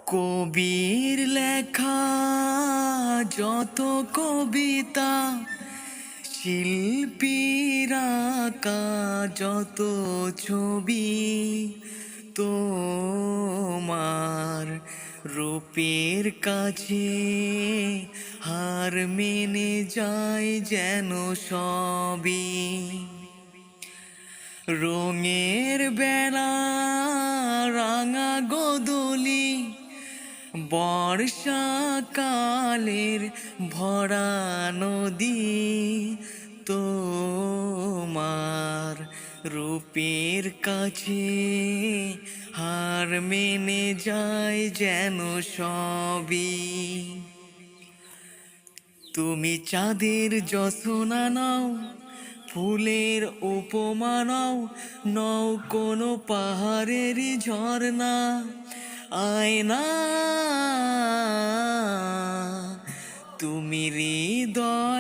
কবির লেখা যত কবিতা, শিল্পীর আঁকা যত ছবি, তোমার রূপের কাছে হার মেনে যায় যেন সবই। রঙের বেলা, রাঙা গোদলি, বর্ষাকালের ভরা নদী, তোমার রূপের কাছে হার মেনে যায় যেন সবই। তুমি চাঁদের জ্যোৎস্না নাও, ফুলের উপমা নাও, নও কোনো পাহাড়ের ঝর্ণা, আয়না তুমি হৃদয়